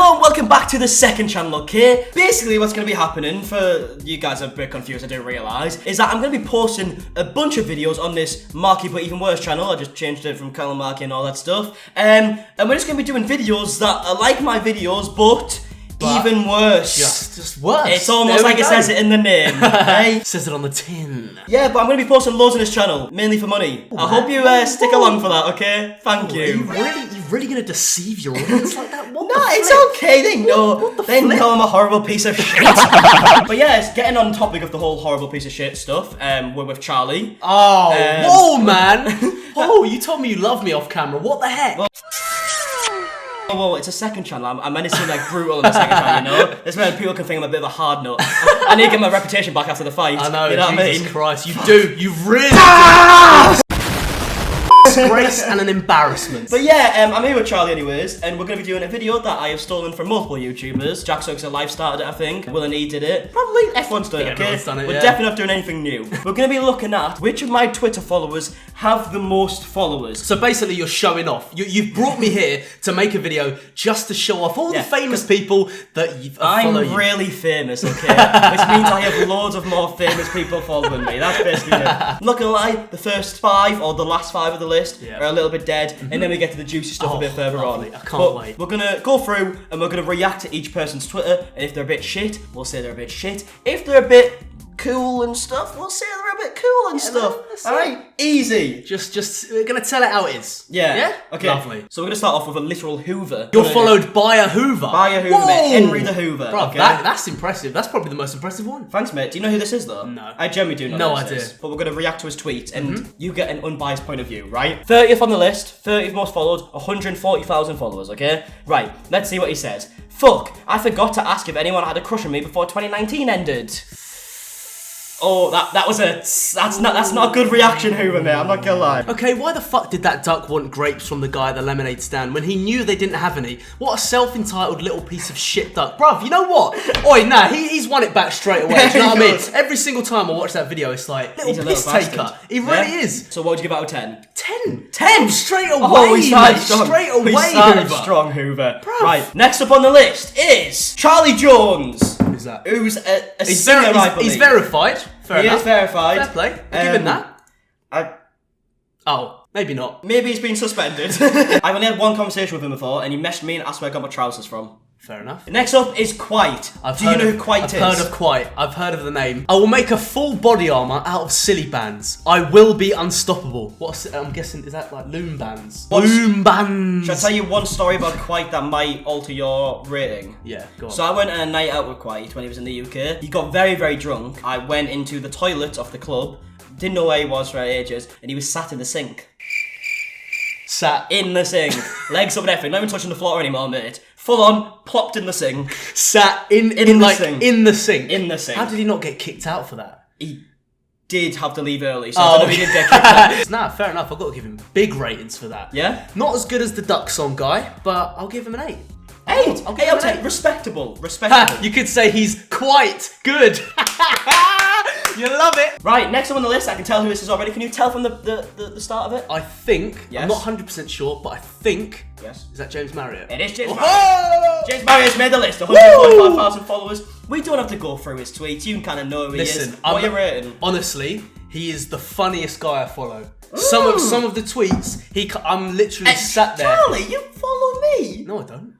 Hello and welcome back to the second channel, okay? Basically what's going to be happening, for you guys are a bit confused, I didn't realise, is that I'm going to be posting a bunch of videos on this Marky But Even Worse channel. I just changed it from Callum Marky and all that stuff. And we're just going to be doing videos that are like my videos, but even worse. Just worse. It's almost like it says it in the name, okay? Says it on the tin. Yeah, but I'm going to be posting loads on this channel, mainly for money. I hope you stick along for that, okay? Thank you. You're really going to deceive your audience like that? What No, it's okay, they know. They know I'm a horrible piece of shit. But yeah, it's getting on topic of the whole horrible piece of shit stuff. We're with Charlie. Oh, whoa, man. Oh, you told me you love me off camera. What the heck? Whoa, it's a second channel. I'm meant to seem like brutal in the second channel, you know? This way people can think I'm a bit of a hard nut. I need to get my reputation back after the fight. I know, you know Jesus what I mean? Christ, you do. You really do. Disgrace and an embarrassment. But yeah, I'm here with Charlie anyways, and we're going to be doing a video that I have stolen from multiple YouTubers. Jack Suggs and Life started it, I think. Will and E did it. Probably F1's done it, okay? Everyone's done it, We're definitely not doing anything new. We're going to be looking at which of my Twitter followers have the most followers. So basically you're showing off. You've brought me here to make a video just to show off all the famous people that you follow. I'm really famous, okay? Which means I have loads of more famous people following me. That's basically it. I'm not gonna lie, the first 5 or the last 5 of the list are a little bit dead, and then we get to the juicy stuff a bit further on. I can't wait. We're gonna go through and we're gonna react to each person's Twitter, and if they're a bit shit, we'll say they're a bit shit. If they're a bit cool and stuff, we'll say they're a bit cool and stuff. Alright, easy. Just we're gonna tell it how it is. Yeah. Okay. Lovely. So we're gonna start off with a literal Hoover. You're followed by a Hoover. By a Hoover, mate. Henry the Hoover. Bro, okay? that's impressive. That's probably the most impressive one. Thanks, mate. Do you know who this is, though? No. I generally do know No who this idea. is. But we're going to react to his tweet, and you get an unbiased point of view, right? 30th on the list, 30th most followed, 140,000 followers, okay? Right, let's see what he says. Fuck, I forgot to ask if anyone had a crush on me before 2019 ended. Oh, that's not a good reaction, Hoover, mate. I'm not gonna lie. Okay, why the fuck did that duck want grapes from the guy at the lemonade stand when he knew they didn't have any? What a self-entitled little piece of shit duck. Bruv, you know what? Oi, nah, he's won it back straight away. Do you know what I mean? Every single time I watch that video, it's like, little piss taker. He really is. So what would you give out of 10? 10. 10? Straight away, we started mate. strong. Straight away, we started Hoover. strong, Hoover. Bruv. Right, next up on the list is Charlie Jones. Who's that? Who's a singer, I believe. He's verified. Fair enough. He is verified. Fair play. I'll give him that. Oh, maybe not. Maybe he's been suspended. I've only had one conversation with him before, and he messaged me and asked where I got my trousers from. Fair enough. Next up is Quite. Do you know who Quite is? I've heard of Quite. I've heard of the name. I will make a full body armor out of silly bands. I will be unstoppable. I'm guessing, is that like loom bands? Loom bands. Should I tell you one story about Quite that might alter your rating? Yeah, go on. So I went on a night out with Quite when he was in the UK. He got very, very drunk. I went into the toilet of the club. Didn't know where he was for ages, and he was sat in the sink. Sat in the sink. Legs up and everything. Not even touching the floor anymore, mate. Full on, plopped in the sink. Sat in the sink. In the sink. In the sink. How did he not get kicked out for that? He did have to leave early, so I don't know if he did get kicked out. Nah, fair enough. I've got to give him big ratings for that. Yeah? Not as good as the Duck Song guy, but I'll give him an 8. 8? I'll give him an 8. Respectable. Respectable. You could say he's quite good. You love it. Right, next up on the list, I can tell who this is already. Can you tell from the start of it? I think, yes. I'm not 100% sure, but I think, yes. Is that James Marriott? It is James Marriott. James Marriott's made the list, 145,000 followers. We don't have to go through his tweets, you can kind of know who he is. What are you rating? Honestly, he is the funniest guy I follow. Some of the tweets, I'm literally sat there. Charlie, you follow me? No, I don't.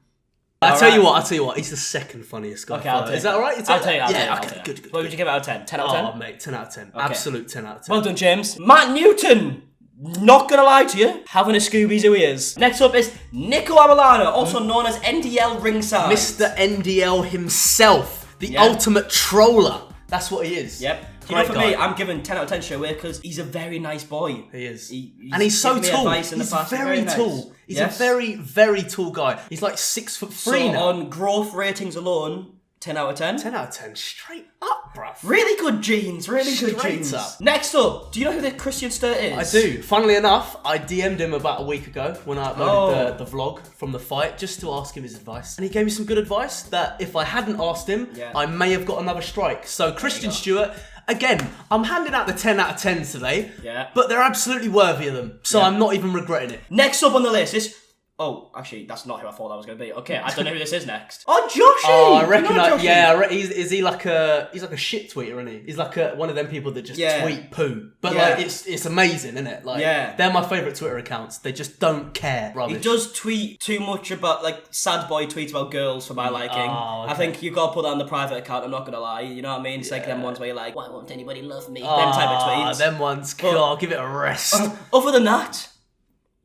I'll tell you what, he's the second funniest guy. Okay, Is that alright? I'll tell you. Yeah, okay, good. What would you give it out of 10? 10 out of 10? Oh, mate, 10 out of 10. Okay. Absolute 10 out of 10. Well done, James. Matt Newton. Not gonna lie to you, having a Scooby's who he is. Next up is Nico Avalano, also known as NDL Ringside. Mr. NDL himself, the ultimate troller. That's what he is. Yep. You know, for me, I'm giving 10 out of 10 straight away because he's a very nice boy. He is. And he's so tall. He's very tall. He's a very, very tall guy. He's like 6'3" now. On growth ratings alone, 10 out of 10? 10 out of 10. Straight up, bruv. Really good genes. Really good genes. Up. Next up, do you know who the Christian Sturt is? I do. Funnily enough, I DM'd him about a week ago when I uploaded the vlog from the fight just to ask him his advice. And he gave me some good advice that if I hadn't asked him, I may have got another strike. So Christian Stewart, again, I'm handing out the 10 out of 10 today, but they're absolutely worthy of them. So I'm not even regretting it. Next up on the list is Oh, actually, that's not who I thought that was going to be. Okay, I don't know who this is next. Oh, Joshy! Oh, I reckon. Joshy? Is he like a? He's like a shit tweeter, isn't he? He's like one of them people that just tweet poo. But like, it's amazing, isn't it? Like, they're my favourite Twitter accounts. They just don't care. Rubbish. He does tweet too much about like sad boy tweets about girls for my liking. Oh, okay. I think you got to put that on the private account. I'm not gonna lie. You know what I mean? It's like them ones where you're like, why won't anybody love me? Them type of tweets. Them ones. God, give it a rest. Other than that.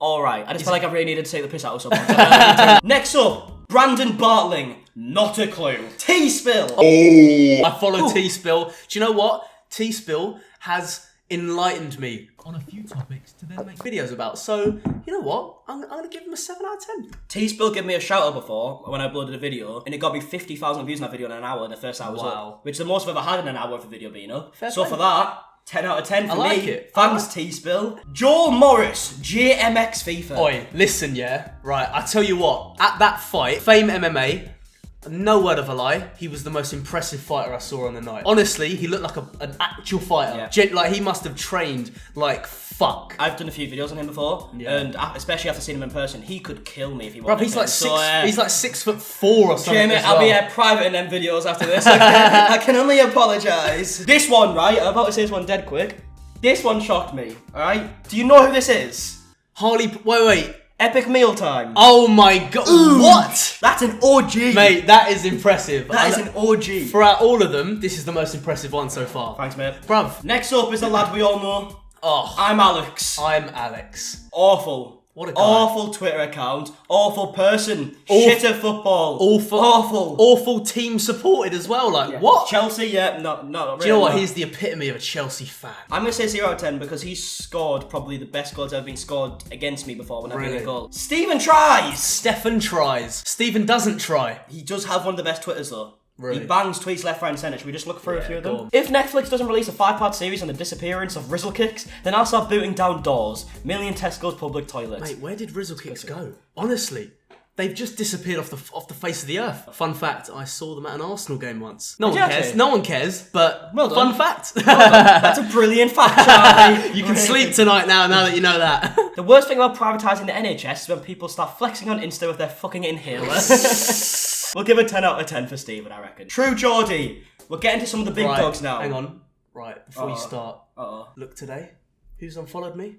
Alright, I just felt like I really needed to take the piss out of someone. Next up, Brandon Bartling. Not a clue. T-Spill. Oh. I follow T-Spill. Do you know what? T-Spill has enlightened me on a few topics to then make videos about. So, you know what? I'm going to give him a 7 out of 10. T-Spill gave me a shout out before when I uploaded a video, and it got me 50,000 views on that video in an hour, and the first hour was up. Which is the most I've ever had in an hour of a video being up. Fair so play. For that, 10 out of 10 for me. I like it. Thanks, T-Spill. Joel Morris, JMX FIFA. Oi, listen, yeah? Right, I tell you what. At that fight, Fame MMA, no word of a lie, he was the most impressive fighter I saw on the night. Honestly, he looked like an actual fighter. Yeah. Like, he must have trained like fuck. I've done a few videos on him before, and especially after seeing him in person, he could kill me if he Bruv, wanted he's to. He's like 6'4" or something. Jamie, as I'll be well. private in them videos after this. Okay? I can only apologise. This one, right? I'm about to say this one dead quick. This one shocked me, alright? Do you know who this is? Wait. Epic Mealtime. Oh my god. Ooh, what? That's an OG. Mate, that is impressive. That is an OG. Throughout all of them, this is the most impressive one so far. Thanks, mate. Bruv. Next up is the lad we all know. Oh. I'm Alex. I'm Alex. Awful. What a guy. Awful Twitter account. Awful person. Shit at football. Awful team supported as well. Like, what? Chelsea, not really. Do you know what? He's the epitome of a Chelsea fan. I'm going to say 0 out of 10 because he's scored probably the best goals ever been scored against me before when I've been a goal. Stephen tries! Stefan tries. Stephen doesn't try. He does have one of the best Twitters though. Really? He bangs tweets left, right and centre. Should we just look through a few of them? If Netflix doesn't release a 5-part series on the disappearance of Rizzle Kicks, then I'll start booting down doors. Million Tesco's public toilets. Mate, where did Rizzle Kicks go? Honestly. They've just disappeared off the face of the earth. Fun fact, I saw them at an Arsenal game once. No one cares. No one cares, but fun fact. That's a brilliant fact, Charlie. You can sleep tonight now that you know that. The worst thing about privatising the NHS is when people start flexing on Insta with their fucking inhaler. We'll give a 10 out of 10 for Stephen, I reckon. True Geordie. We're getting to some of the big dogs now. Hang on. Right, before you start, look today. Who's unfollowed me?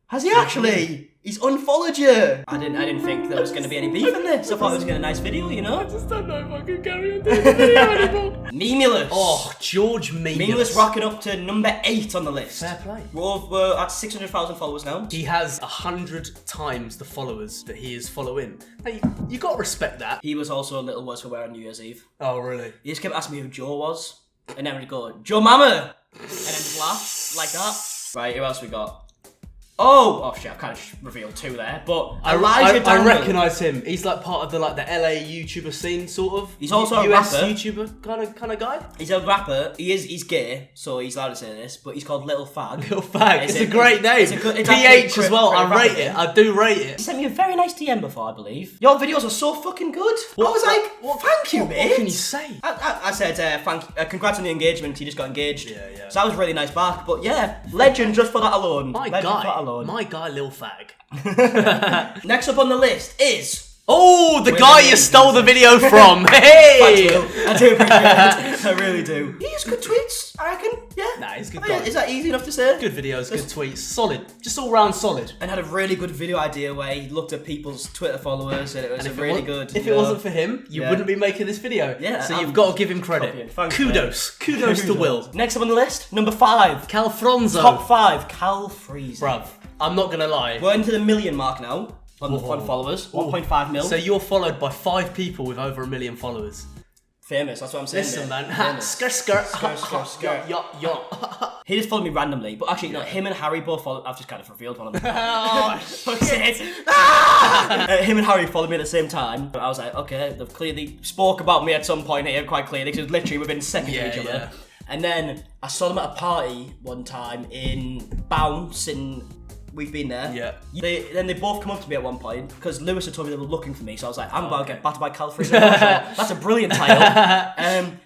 Has he actually? He's unfollowed you. I didn't think there was going to be any beef in this. I thought it was going to be a nice video, you know? I just don't know if I can carry on doing the video anymore. Memulous. Oh, George Memulous. Memulous rocking up to number 8 on the list. Fair play. We're at 600,000 followers now. He has 100 times the followers that he is following. Now, you got to respect that. He was also a little worse for wear on New Year's Eve. Oh, really? He just kept asking me who Joe was. And then we'd go, Joe Mama! And then just laugh like that. Right, who else we got? Oh shit! I've kind of revealed 2 there, but Elijah I recognise him. He's like part of the LA YouTuber scene, sort of. He's also a US rapper. YouTuber kind of guy. He's a rapper. He's gay, so he's allowed to say this. But he's called Little Fag. Little Fag. It's a great name. It's PH as well. I rate it. I do rate it. He sent me a very nice DM before, I believe. Your videos are so fucking good. I was like, thank you, mate. What can you say? I said, congrats on the engagement. He just got engaged. Yeah. So that was really nice back. But yeah, legend just for that alone. My guy, Lil Fag. Next up on the list is... Oh, the guy you stole the video from. Hey! Thanks, Will. I do appreciate it. I really do. He has good tweets, I reckon. Yeah. Nah, he's a good guy. Is that easy enough to say? Good videos, good tweets. Solid. Just all round solid. And had a really good video idea where he looked at people's Twitter followers and it was really good. If it wasn't for him, you wouldn't be making this video. Yeah. So you've got to give him credit. Thanks, Kudos. Kudos to Will. Next up on the list, number 5. Cal Fronzo. Top 5, Cal Freezy. Bruv, I'm not going to lie. We're into the million mark now on followers. 1.5 mil. So you're followed by 5 people with over 1 million followers. Famous, that's what I'm saying. Listen, man. Skirt. Yo. He just followed me randomly, but actually, no, him and Harry both followed. I've just kind of revealed one of them. Oh, shit. Him and Harry followed me at the same time. But I was like, okay, they've clearly spoke about me at some point here, quite clearly, because it was literally within seconds of each other. Yeah. And then I saw them at a party one time in Bounce in... We've been there. Yeah. Then they both come up to me at one point because Lewis had told me they were looking for me, so I was like, I'm about to get battered by Cal Freezy. That's a brilliant title.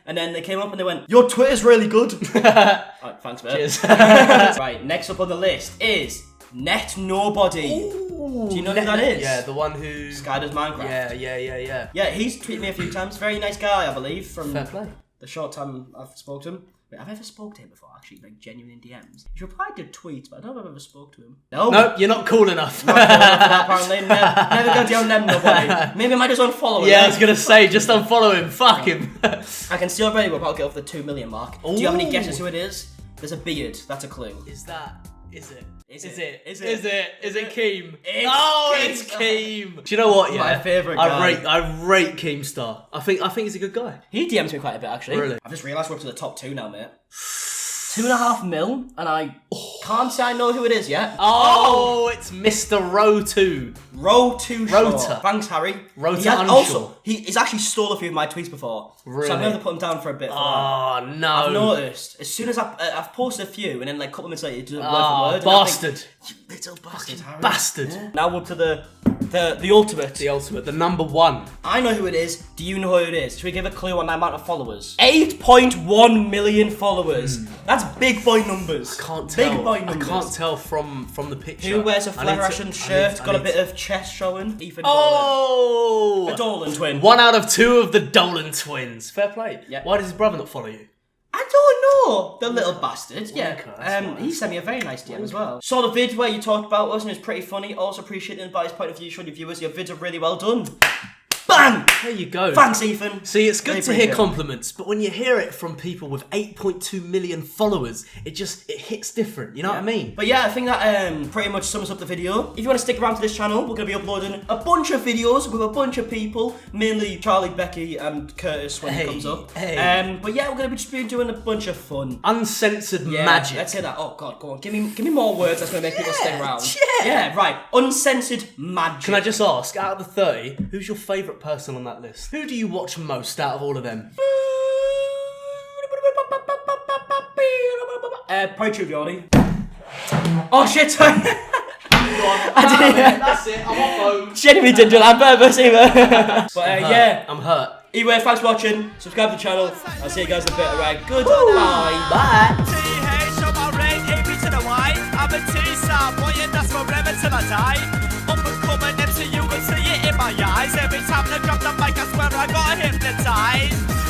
And then they came up and they went, "Your Twitter's really good." Alright, thanks, mate. Cheers. Right, next up on the list is Net Nobody. Ooh, Ooh, Do you know who that is? Yeah, the one who... Sky does Minecraft. Yeah. Yeah, he's tweeted me a few times. Very nice guy, I believe, from Fair play. the short time I've spoke to him. Wait, have I ever spoke to him before, actually? Like, genuine in DMs? He's replied to tweets, but I don't know if I've ever spoke to him. No. Nope, you're not cool enough. Not cool enough for that, apparently. Never go down them, nobody. Maybe I might just unfollow him. Yeah, I was going to say, just unfollow him. Fuck him. I can see already we're about to get off the 2 million mark. Do you have any Ooh. guesses who it is? There's a beard. That's a clue. Is it? Is Is it? it Keem? It's It's Keem. Do you know what? Yeah, My favourite guy. I rate Keemstar. I think he's a good guy. He DMs me quite a bit, actually. Really? I've just realised we're up to the top 2 now, mate. 2.5 mil, and I can't say I know who it is yet. Oh, it's Mr. Row2. Row 2 Rota. Short. Thanks, Harry. Rota He has- Unsure. Also, he's actually stole a few of my tweets before. Really? So I'm going to put him down for a bit for that. Oh no! I've noticed, as soon as I've posted a few, and then like a couple of minutes later, it does it word for word. and I bastard! think, you little bastard, Harry. Bastard! Yeah. Now we're up to the ultimate. The ultimate, the number one. I know who it is. Do you know who it is? Should we give a clue on the amount of followers? 8.1 million followers. That's big boy numbers. Can't tell. Big boy numbers. I can't tell from the picture. Who wears a I need to- fluorescent I shirt, need to- got I a need bit of chest showing? Ethan Dolan. Oh! A Dolan twin. 1 out of 2 of the Dolan twins. Fair play. Yeah. Why does his brother not follow you? I don't know. The little bastard. Yeah. Okay, that's He nice. sent me a very nice DM as well. Saw the vid where you talked about us and it was pretty funny. Also appreciated by his point of view, showing your viewers your vids are really well done. Bang! There you go. Thanks, Ethan. See, it's good Really to hear appreciate it. compliments, but when you hear it from people with 8.2 million followers, it hits different. You know what I mean? But yeah, I think that pretty much sums up the video. If you want to stick around to this channel, we're going to be uploading a bunch of videos with a bunch of people, mainly Charlie, Becky, and Curtis when he comes up. Hey. But yeah, we're going to just be doing a bunch of fun. Uncensored Yeah, magic. Let's hear that. Oh God, go on. Give me more words that's going to make people stay around. yeah. Yeah, right. Uncensored magic. Can I just ask, out of the 30, who's your favourite person on that list? Who do you watch most out of all of them? Probably Triviani. Oh shit, sorry. That's it, I'm off home. Genuinely didn't do that on purpose either. But yeah. I'm hurt. Anyway, thanks for watching. Subscribe to the channel. I'll see you guys in a bit. Alright, goodbye. Bye. I'm a T-star, boy, and that's forever till I die. Up and coming MCU, will see it in my eyes. Every time I drop the mic, I swear I got hypnotized.